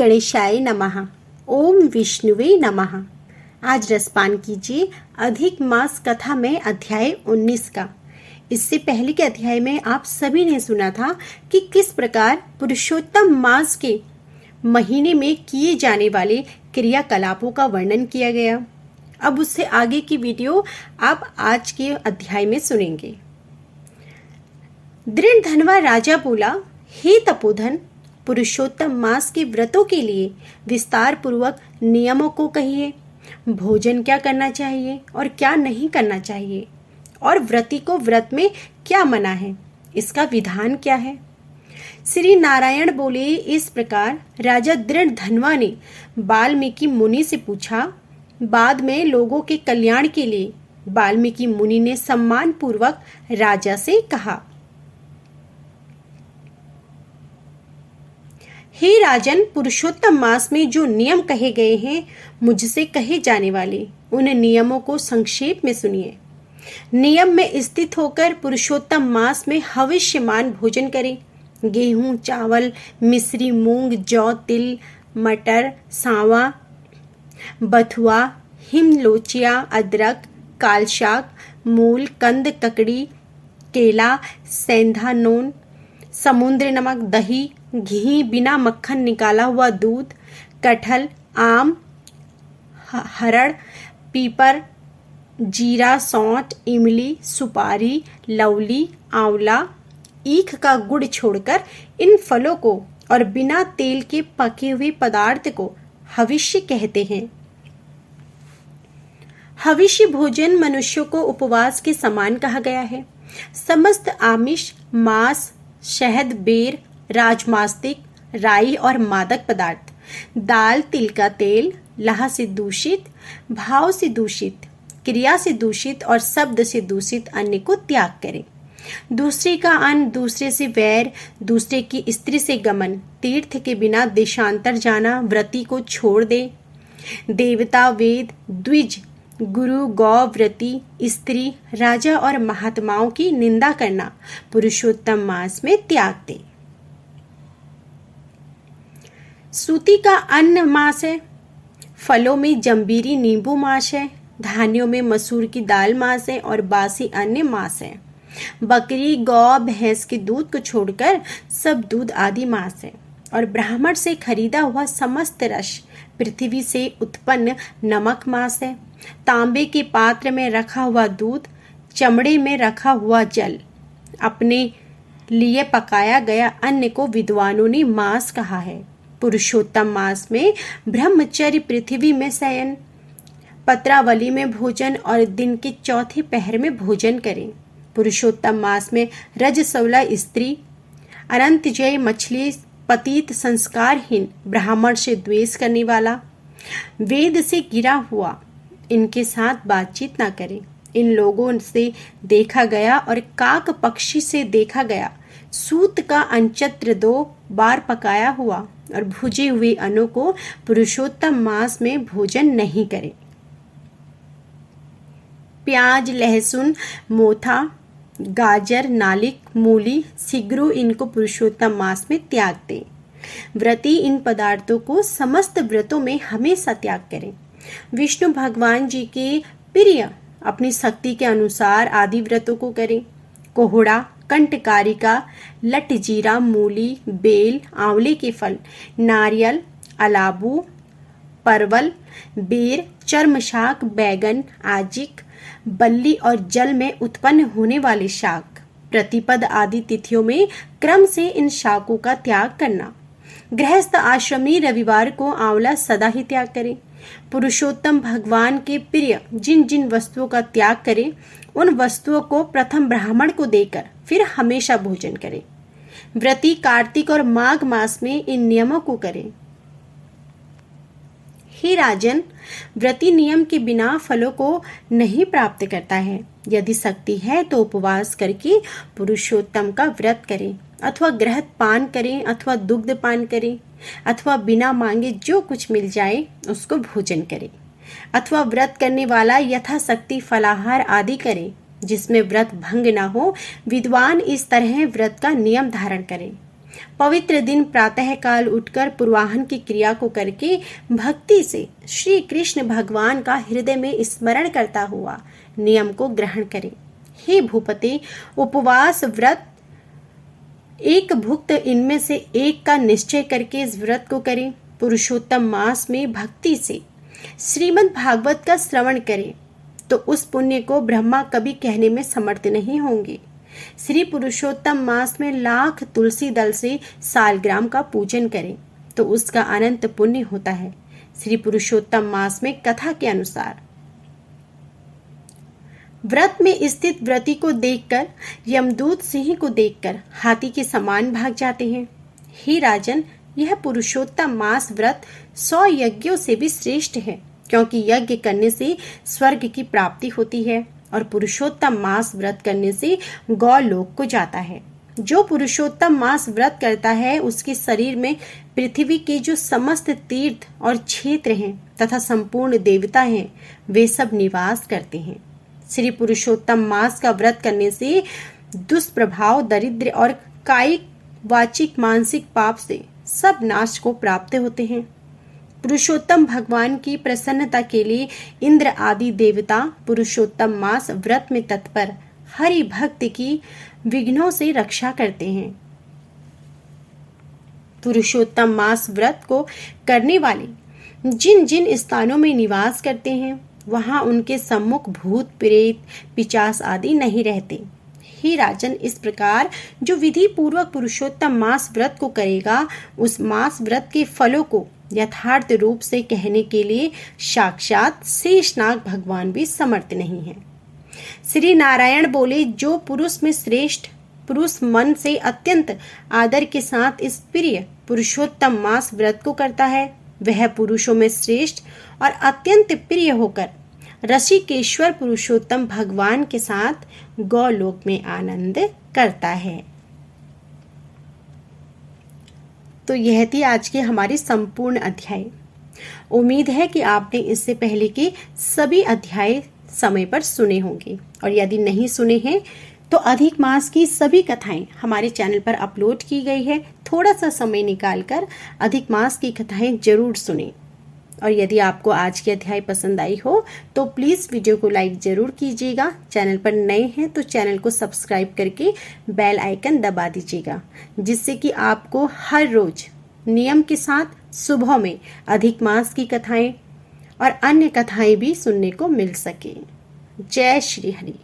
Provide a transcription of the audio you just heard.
गणेशाय नमः। ओम विष्णुवे नमः। आज रसपान कीजिए अधिक मास कथा में अध्याय 19 का। इससे पहले के अध्याय में आप सभी ने सुना था कि किस प्रकार पुरुषोत्तम मास के महीने में किए जाने वाले क्रियाकलापों का वर्णन किया गया। अब उससे आगे की वीडियो आप आज के अध्याय में सुनेंगे। दृढ़धनवा राजा बोला, हे तपोधन, पुरुषोत्तम मास के व्रतों के लिए विस्तार पूर्वक नियमों को कहिए। भोजन क्या करना चाहिए और क्या नहीं करना चाहिए, और व्रती को व्रत में क्या मना है, इसका विधान क्या है। श्री नारायण बोले, इस प्रकार राजा दृढ़धनवा ने वाल्मीकि मुनि से पूछा। बाद में लोगों के कल्याण के लिए वाल्मीकि मुनि ने सम्मान पूर्वक राजा से कहा, हे राजन, पुरुषोत्तम मास में जो नियम कहे गए हैं, मुझसे कहे जाने वाले उन नियमों को संक्षेप में सुनिए। नियम में स्थित होकर पुरुषोत्तम मास में हविष्यमान भोजन करें। गेहूं, चावल, मिश्री, मूंग, जौ, तिल, मटर, सांवा, बथुआ, हिमलोचिया, अदरक, कालशाक, मूल, कंद, ककड़ी, केला, सेंधा नोन, समुद्र नमक, दही, घी, बिना मक्खन निकाला हुआ दूध, कटहल, आम, हरड़, पीपर, जीरा, सौंठ, इमली, सुपारी, लौली, आंवला, ईख का गुड़ छोड़कर इन फलों को और बिना तेल के पके हुए पदार्थ को हविष्य कहते हैं। हविष्य भोजन मनुष्यों को उपवास के समान कहा गया है। समस्त आमिष, मांस, शहद, बेर, राजमास्तिक, राई और मादक पदार्थ, दाल, तिल का तेल, लाह से दूषित, भाव से दूषित, क्रिया से दूषित और शब्द से दूषित अन्न को त्याग करें। दूसरे का अन्न, दूसरे से वैर, दूसरे की स्त्री से गमन, तीर्थ के बिना देशांतर जाना व्रती को छोड़ दे। देवता, वेद, द्विज, गुरु, गौ, व्रती, स्त्री, राजा और महात्माओं की निंदा करना पुरुषोत्तम मास में त्याग दे। सूती का अन्न मास है। फलों में जंबीरी, नींबू मास है। धान्यों में मसूर की दाल मास है और बासी अन्य मास है। बकरी, गौ, भैंस के दूध को छोड़कर सब दूध आदि मास है। और ब्राह्मण से खरीदा हुआ समस्त रस, पृथ्वी से उत्पन्न नमक मास है। तांबे के पात्र में रखा हुआ दूध, चमड़े में रखा हुआ जल, अपने लिए पकाया गया अन्न को विद्वानों ने मास कहा है। पुरुषोत्तम मास में ब्रह्मचर्य, पृथ्वी में शयन, पत्रावली में भोजन और दिन के चौथे पहर में भोजन करें। पुरुषोत्तम मास में रजस्वला स्त्री, अनंतजय मछली, पतित, संस्कारहीन, ब्राह्मण से द्वेष करने वाला, वेद से गिरा हुआ, इनके साथ बातचीत ना करें। इन लोगों से देखा गया और काक पक्षी से देखा गया सूत का अंचत्र 2 बार पकाया हुआ और भुजे हुए अन्नों को पुरुषोत्तम मास में भोजन नहीं करें। प्याज, लहसुन, मोथा, गाजर, नालिक, मूली, सिगरू, इनको पुरुषोत्तम मास में त्याग दें। व्रती इन पदार्थों को समस्त व्रतों में हमेशा त्याग करें। विष्णु भगवान जी के प्रिय अपनी शक्ति के अनुसार आदि व्रतों को करें। कोहड़ा, कंटकारिका, लटजीरा, मूली, बेल, आंवले के फल, नारियल, अलाबू, परवल, बेर, चर्मशाक, बैगन, आजिक, बल्ली और जल में उत्पन्न होने वाले शाक, प्रतिपद आदि तिथियों में क्रम से इन शाकों का त्याग करना। गृहस्थ आश्रमी रविवार को आंवला सदा ही त्याग करें। पुरुषोत्तम भगवान के प्रिय जिन जिन वस्तुओं का त्याग करें, उन वस्तुओं को प्रथम ब्राह्मण को देकर फिर हमेशा भोजन करें। व्रती कार्तिक और माघ मास में इन नियमों को करें। हे राजन, व्रती नियम के बिना फलों को नहीं प्राप्त करता है। यदि शक्ति है तो उपवास करके पुरुषोत्तम का व्रत करें, अथवा घृत पान करें, अथवा दुग्ध पान करें, अथवा बिना मांगे जो कुछ मिल जाए उसको भोजन करें, अथवा व्रत करने वाला यथाशक्ति फलाहार आदि करे जिसमें व्रत भंग न हो। विद्वान इस तरह व्रत का नियम धारण करें। पवित्र दिन प्रातः काल उठकर पूर्वाहन की क्रिया को करके भक्ति से श्री कृष्ण भगवान का हृदय में स्मरण करता हुआ नियम को ग्रहण करें। हे भूपते, उपवास व्रत एक भुक्त इनमें से एक का निश्चय करके इस व्रत को करें। पुरुषोत्तम मास में भक्ति से श्रीमद् भागवत का श्रवण करें तो उस पुण्य को ब्रह्मा कभी कहने में समर्थ नहीं होंगे। श्री पुरुषोत्तम मास में लाख तुलसी दल से सालग्राम का पूजन करें तो उसका अनंत पुण्य होता है। श्री पुरुषोत्तम मास में कथा के अनुसार व्रत में स्थित व्रती को देखकर यमदूत सिंह को देखकर हाथी के समान भाग जाते हैं। हे राजन, यह पुरुषोत्तम मास व्रत 100 यज्ञों से भी श्रेष्ठ है, क्योंकि यज्ञ करने से स्वर्ग की प्राप्ति होती है और पुरुषोत्तम मास व्रत करने से गौलोक को जाता है। जो पुरुषोत्तम मास व्रत करता है उसके शरीर में पृथ्वी के जो समस्त तीर्थ और क्षेत्र हैं तथा संपूर्ण देवता हैं, वे सब निवास करते हैं। श्री पुरुषोत्तम मास का व्रत करने से दुष्प्रभाव, दरिद्र और कायिक, वाचिक, मानसिक पाप से सब नाश को प्राप्त होते हैं। पुरुषोत्तम भगवान की प्रसन्नता के लिए इंद्र आदि देवता पुरुषोत्तम मास व्रत में तत्पर हरि भक्त की विघ्नों से रक्षा करते हैं। पुरुषोत्तम मास व्रत को करने वाले जिन जिन स्थानों में निवास करते हैं वहां उनके सम्मुख भूत, प्रेत, पिशाच आदि नहीं रहते। हे राजन, इस प्रकार जो विधि पूर्वक पुरुषोत्तम मास व्रत को करेगा उस मास व्रत के फलों को यथार्थ रूप से कहने के लिए साक्षात शेषनाग भगवान भी समर्थ नहीं है। श्री नारायण बोले, जो पुरुष में श्रेष्ठ पुरुष मन से अत्यंत आदर के साथ इस प्रिय पुरुषोत्तम मास व्रत को करता है वह पुरुषों में श्रेष्ठ और अत्यंत प्रिय होकर ऋषिकेश्वर पुरुषोत्तम भगवान के साथ गौलोक में आनंद करता है। तो यह थी आज की हमारी संपूर्ण अध्याय। उम्मीद है कि आपने इससे पहले के सभी अध्याय समय पर सुने होंगे और यदि नहीं सुने हैं तो अधिक मास की सभी कथाएं हमारे चैनल पर अपलोड की गई है। थोड़ा सा समय निकालकर अधिक मास की कथाएं जरूर सुनें। और यदि आपको आज की अध्याय पसंद आई हो तो प्लीज़ वीडियो को लाइक ज़रूर कीजिएगा। चैनल पर नए हैं तो चैनल को सब्सक्राइब करके बेल आइकन दबा दीजिएगा, जिससे कि आपको हर रोज़ नियम के साथ सुबह में अधिक मास की कथाएं और अन्य कथाएं भी सुनने को मिल सके। जय श्री हरि।